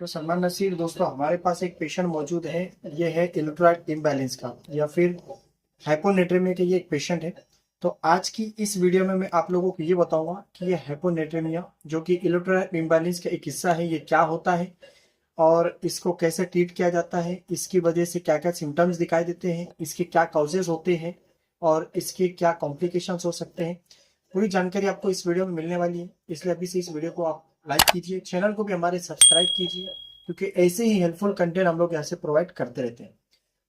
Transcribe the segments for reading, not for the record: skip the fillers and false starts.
तो सलमान नसीर दोस्तों, हमारे पास एक पेशेंट मौजूद है। ये है इलेक्ट्रोलाइट इम्बैलेंस का या फिर हाइपोनेट्रेमिया का ये एक पेशेंट है। तो आज की इस वीडियो में मैं आप लोगों को ये बताऊंगा कि ये हाइपोनेट्रेमिया जो कि इलेक्ट्रोलाइट इम्बैलेंस का एक हिस्सा है, ये क्या होता है और इसको कैसे ट्रीट किया जाता है, इसकी वजह से क्या क्या सिम्टम्स दिखाई देते हैं, इसके क्या कॉजेज होते हैं और इसके क्या कॉम्प्लिकेशंस हो सकते हैं। पूरी जानकारी आपको इस वीडियो में मिलने वाली है, इसलिए अभी से इस वीडियो को आप लाइक कीजिए, चैनल को भी हमारे सब्सक्राइब कीजिए, क्योंकि ऐसे ही हेल्पफुल कंटेंट हम लोग यहाँ से प्रोवाइड करते रहते हैं।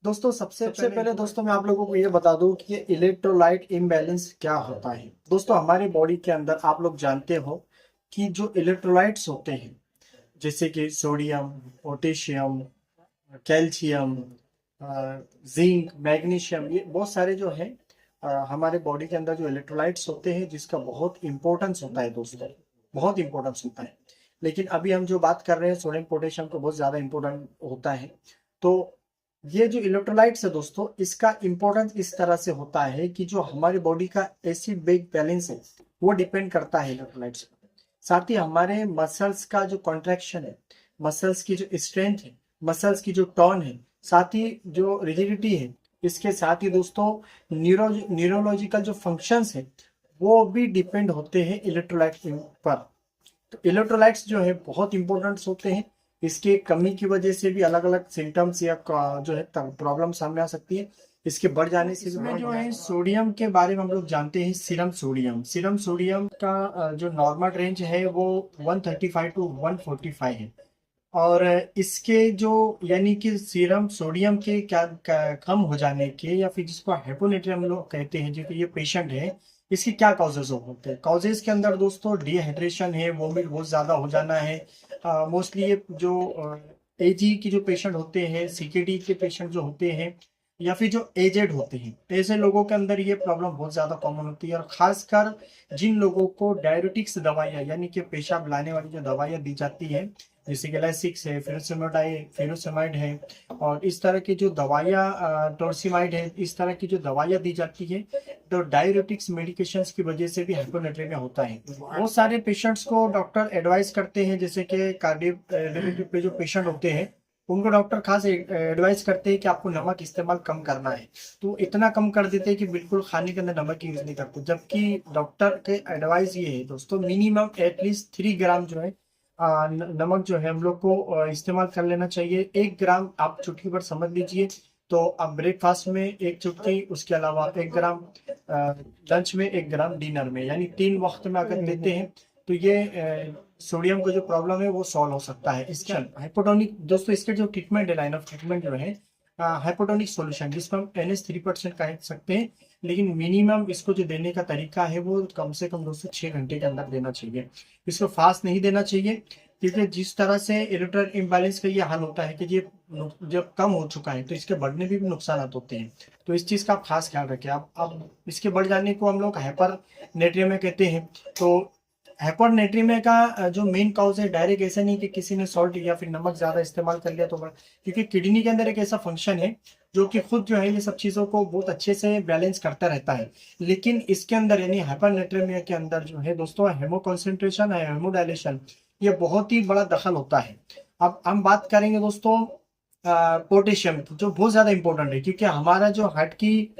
दोस्तों, सबसे पहले दोस्तों मैं आप लोगों को ये बता दूं कि ये इलेक्ट्रोलाइट इम्बैलेंस क्या होता है। दोस्तों, हमारे बॉडी के अंदर आप लोग जानते हो कि जो इलेक्ट्रोलाइट्स होते हैं, जैसे कि sodium, potassium, calcium, zinc, magnesium, ये बहुत सारे जो है हमारे बॉडी के अंदर जो इलेक्ट्रोलाइट्स होते हैं, जिसका बहुत इंपॉर्टेंस होता है दोस्तों, बहुत इंपॉर्टेंस होता है। लेकिन अभी हम जो बात कर रहे हैं सोडियम पोटेशियम को, बहुत ज्यादा इंपॉर्टेंट होता है। तो ये जो इलेक्ट्रोलाइट्स है दोस्तों, इसका इंपॉर्टेंस इस तरह से होता है कि जो हमारी बॉडी का एसिड बेस बैलेंस है वो डिपेंड करता है इलेक्ट्रोलाइट्स पर। साथ ही हमारे मसल्स का जो कॉन्ट्रैक्शन है, मसल्स की जो स्ट्रेंथ है, मसल्स की जो टोन है, साथ ही जो रिजिडिटी है, इसके साथ ही दोस्तों न्यूरोलॉजिकल जो फंक्शंस है वो भी डिपेंड होते हैं इलेक्ट्रोलाइट पर। तो इलेक्ट्रोलाइट्स जो है बहुत इंपॉर्टेंट होते हैं। इसके कमी की वजह से भी अलग अलग सिम्टम्स या जो है प्रॉब्लम सामने आ सकती है। इसके बढ़ जाने से इसमें जो है सोडियम के बारे में हम लोग जानते हैं, सीरम सोडियम का जो नॉर्मल रेंज है वो 135 टू 145 है। और इसके जो यानी कि सीरम सोडियम के कम हो जाने के या फिर जिसको हाइपोनेट्रियम हम लोग कहते हैं, जो कि ये पेशेंट है, इसके क्या कॉजेज होते हैं। कॉजेज के अंदर दोस्तों डिहाइड्रेशन है, वोमिट बहुत ज्यादा हो जाना है। मोस्टली ये जो एजी की जो पेशेंट होते हैं, सीकेडी के पेशेंट जो होते हैं, या फिर जो एजेड होते हैं, ऐसे लोगों के अंदर ये प्रॉब्लम बहुत ज्यादा कॉमन होती है। और खासकर जिन लोगों को डायरेटिक्स दवाइयाँ यानी कि पेशाब लाने वाली जो दवाइयाँ दी जाती है, जैसे कि लाइसिक्स है, फेरोसेमाइड है, और इस तरह की जो दवाइयाँ टोर्सिमाइड है, इस तरह की जो दवाइयाँ दी जाती है, तो डायरेटिक्स मेडिकेशंस की वजह से भी हाइपोनेट्रेमिया होता है। बहुत सारे पेशेंट्स को डॉक्टर एडवाइस करते हैं, जैसे कि कार्डियो पे जो पेशेंट होते हैं उनको डॉक्टर खास एडवाइस करते हैं कि आपको नमक इस्तेमाल कम करना है। तो इतना कम कर देते हैं कि बिल्कुल खाने के अंदर नमक यूज नहीं करते, जबकि डॉक्टर के एडवाइस ये है दोस्तों, मिनिमम एटलीस्ट 3 ग्राम जो है नमक जो है हम लोग को इस्तेमाल कर लेना चाहिए। 1 ग्राम आप चुटकी पर समझ लीजिए। तो आप ब्रेकफास्ट में एक चुटकी, उसके अलावा 1 ग्राम लंच में, 1 ग्राम डिनर में, यानी 3 वक्त में अगर लेते हैं तो ये सोडियम का जो प्रॉब्लम है वो सॉल्व हो सकता है। इसके हाइपोटोनिक दोस्तों, इसके जो ट्रीटमेंट है, लाइन ऑफ ट्रीटमेंट जो है हाइपोटोनिक सॉल्यूशन, जिसको हम NH3% कह सकते हैं। लेकिन मिनिमम इसको जो देने का तरीका है वो कम से कम 2 से 6 घंटे के अंदर देना चाहिए। इसको फास्ट नहीं देना चाहिए, क्योंकि जिस तरह से इलेक्ट्रोलाइट इम्बैलेंस का ये हाल होता है कि ये जब कम हो चुका है तो इसके बढ़ने भी नुकसान होते हैं। तो इस चीज का आप खास ख्याल रखें। आप इसके बढ़ जाने को हम लोग हाइपर नेट्रियमिया कहते हैं। तो हाइपरनेट्रीमिया का जो मेन कॉज है, डायरेक्ट ऐसा नहीं कि किसी ने सॉल्ट या फिर नमक ज्यादा इस्तेमाल कर लिया तो क्योंकि किडनी के अंदर एक ऐसा फंक्शन है जो कि खुद जो है ये सब चीजों को बहुत अच्छे से बैलेंस करता रहता है। लेकिन इसके अंदर यानी हाइपरनेट्रीमिया के अंदर जो है दोस्तों, हेमो कॉन्सेंट्रेशन है, हेमोडाइलेशन, ये बहुत ही बड़ा दखल होता है। अब हम बात करेंगे दोस्तों पोटेशियम की, जो बहुत ज्यादा इंपॉर्टेंट है, क्योंकि हमारा जो हार्ट की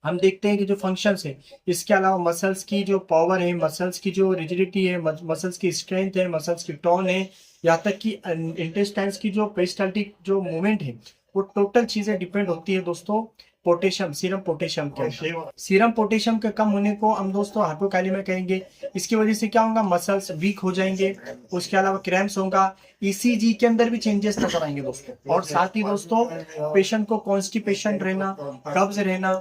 हम देखते हैं कि जो फंक्शंस है, इसके अलावा मसल्स की जो पावर है, मसल्स की जो रिजिडिटी है, मसल्स की स्ट्रेंथ है, मसल्स की टोन है, यहाँ तक कि इंटेस्टाइन्स की जो पेरिस्टाल्टिक जो मूवमेंट है, वो टोटल चीजें डिपेंड होती है दोस्तों पोटेशियम, सीरम पोटेशियम के ऊपर। सीरम पोटेशियम के कम होने को हम दोस्तों हाइपोकालिमिया कहेंगे। इसकी वजह से क्या होगा, मसल्स वीक हो जाएंगे, उसके अलावा क्रैम्प्स होगा, ECG के अंदर भी चेंजेस नजर आएंगे दोस्तों। और साथ ही दोस्तों पेशेंट को कॉन्स्टिपेशन रहना, कब्ज रहना,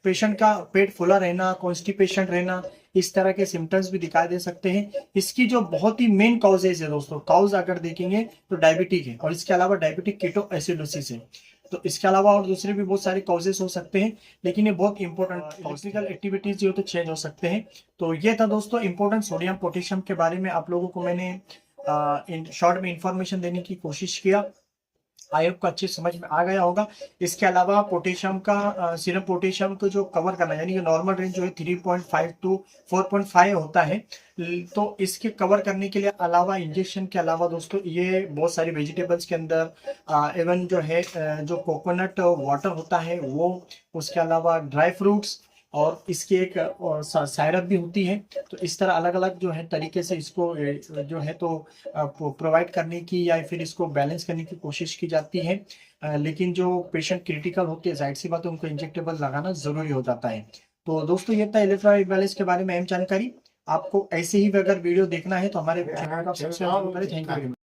पेशेंट का पेट फूला रहना, कॉन्स्टिपेशन रहना, इस तरह के सिम्टम्स भी दिखाई दे सकते हैं। इसकी जो बहुत ही मेन कॉजेज है दोस्तों, कॉज अगर देखेंगे तो डायबिटिक है, और इसके अलावा डायबिटिक कीटोएसिडोसिस है। तो इसके अलावा और दूसरे भी बहुत सारे कॉजेस हो सकते हैं, लेकिन ये बहुत इंपॉर्टेंट फिजिकल एक्टिविटीज जो तो चेंज हो सकते हैं। तो ये था दोस्तों इंपॉर्टेंट सोडियम पोटेशियम के बारे में आप लोगों को मैंने इन शॉर्ट में इंफॉर्मेशन देने की कोशिश किया। आई होप को अच्छी समझ में आ गया होगा। इसके अलावा पोटेशियम का सीरम पोटेशियम को जो कवर करना है, यानी कि नॉर्मल रेंज जो है 3.5 टू 4.5 होता है, तो इसके कवर करने के लिए अलावा इंजेक्शन के अलावा दोस्तों ये बहुत सारी वेजिटेबल्स के अंदर इवन जो है जो कोकोनट वाटर होता है वो, उसके अलावा ड्राई फ्रूट्स, और इसकी एक सायरप भी होती है। तो इस तरह अलग अलग जो है तरीके से इसको जो है तो प्रोवाइड करने की या फिर इसको बैलेंस करने की कोशिश की जाती है। लेकिन जो पेशेंट क्रिटिकल होते हैं, जाहिर सी बात है उनको इंजेक्टेबल लगाना जरूरी हो जाता है। तो दोस्तों ये था इलेक्ट्रोलाइट बैलेंस के बारे में अहम जानकारी। आपको ऐसे ही अगर वीडियो देखना है तो हमारे चैनल का सब्सक्राइब करें। Thank you.